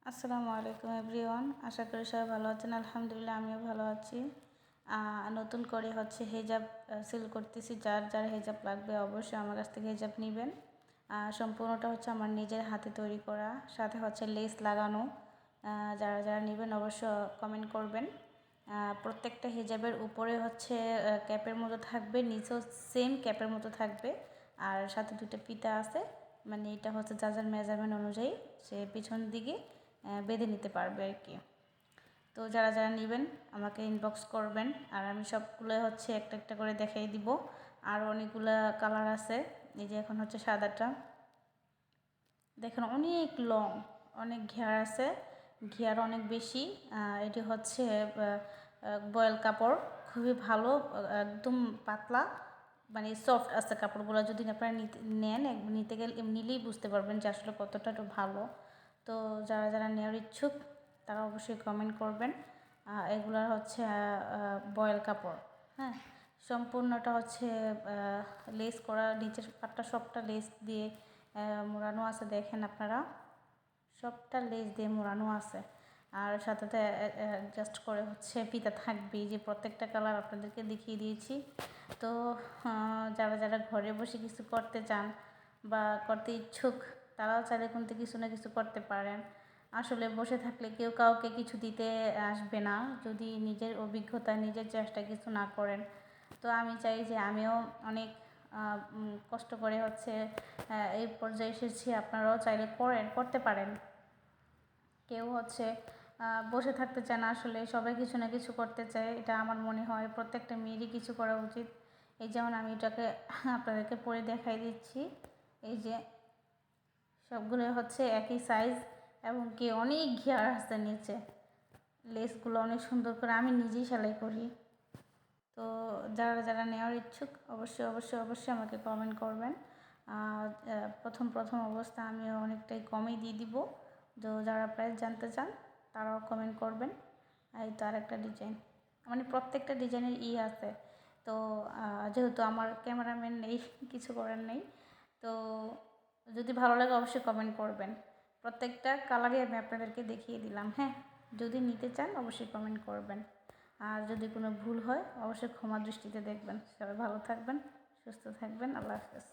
আসসালামু আলাইকুম এভরিওয়ান, আশা করি সবাই ভালো আছেন। আলহামদুলিল্লাহ আমিও ভালো আছি। নতুন করে হিজাব সেল করতেছি। যার যার হিজাব লাগবে অবশ্যই আমার কাছ থেকে হিজাব নেবেন। সম্পূর্ণটা আমার নিজের হাতে তৈরি করা, সাথে লেস লাগানো। যারা যারা নেবেন অবশ্য কমেন্ট করবেন। প্রত্যেকটা হিজাবের উপরে ক্যাপের মতো থাকবে, নিচেও সেম ক্যাপের মতো থাকবে, আর সাথে দুটো ফিতা আছে। মানে এটা যার যার মেজারমেন্ট অনুযায়ী সে পিছন দিকে বেঁধে নিতে পারবে আর কি। তো যারা যারা নেবেন আমাকে ইনবক্স করবেন, আর আমি সবগুলো একটা একটা করে দেখাই দিব। আর অনেকগুলো কালার আছে। এই যে এখন সাদাটা দেখেন, অনেক লং, অনেক ঘের আছে, ঘের অনেক বেশি। এটি বয়েল কাপড়, খুবই ভালো, একদম পাতলা, মানে সফট আছে কাপড়গুলো। যদি আপনারা নেন, নিলেই বুঝতে পারবেন যে আসলে কতটা ভালো। তো যারা যারা নেওয়ার ইচ্ছুক তারা অবশ্যই কমেন্ট করবেন। এগুলার বয়েল কাপড়, হ্যাঁ। সম্পূর্ণটা লেস করা, নিচের পাটটা সবটা লেস দিয়ে মোড়ানো আছে। দেখেন আপনারা, সবটা লেস দিয়ে মোড়ানো আছে। আর সাথে জাস্ট করে ফিতা থাকবেই, যে প্রত্যেকটা কালার আপনাদেরকে দেখিয়ে দিয়েছি। তো যারা যারা ঘরে বসে কিছু করতে চান বা করতে ইচ্ছুক, তারাও চাইলে কিন্তু কিছু না কিছু করতে পারেন। আসলে বসে থাকলে কেউ কাউকে কিছু দিতে আসবে না, যদি নিজের অভিজ্ঞতা, নিজের চেষ্টা কিছু না করেন। তো আমি চাই যে আমিও অনেক কষ্ট করে এই পর্যায়ে এসেছি। আপনারাও চাইলে করতে পারেন। কেউ বসে থাকতে চায় না, আসলে সবাই কিছু না কিছু করতে চায়। এটা আমার মনে হয় প্রত্যেকটা মেয়েরই কিছু করা উচিত। এই যেমন আমি এটাকে আপনাদেরকে পরে দেখাই দিচ্ছি। এই যে সবগুলো একই সাইজ, এবং কি অনেক ঘের আছে নিচে। লেসগুলো অনেক সুন্দর করে আমি নিজেই সেলাই করি। তো যারা যারা নেওয়ার ইচ্ছুক অবশ্যই অবশ্যই অবশ্যই আমাকে কমেন্ট করবেন। প্রথম অবস্থা আমিও অনেকটাই কমই দিয়ে দিব। তো যারা প্রাইস জানতে চান তারাও কমেন্ট করবেন। এই তো আরেকটা ডিজাইন, মানে প্রত্যেকটা ডিজাইনের আছে। তো যেহেতু আমার ক্যামেরাম্যান নেই, কিছু করার নেই। তো যদি ভালো লাগে অবশ্যই কমেন্ট করবেন। প্রত্যেকটা কালারই আমি আপনাদেরকে দেখিয়ে দিলাম। হ্যাঁ, যদি নিতে চান অবশ্যই কমেন্ট করবেন। আর যদি কোনো ভুল হয় অবশ্যই ক্ষমা দৃষ্টিতে দেখবেন। সবাই ভালো থাকবেন, সুস্থ থাকবেন। আল্লাহ হাফেজ।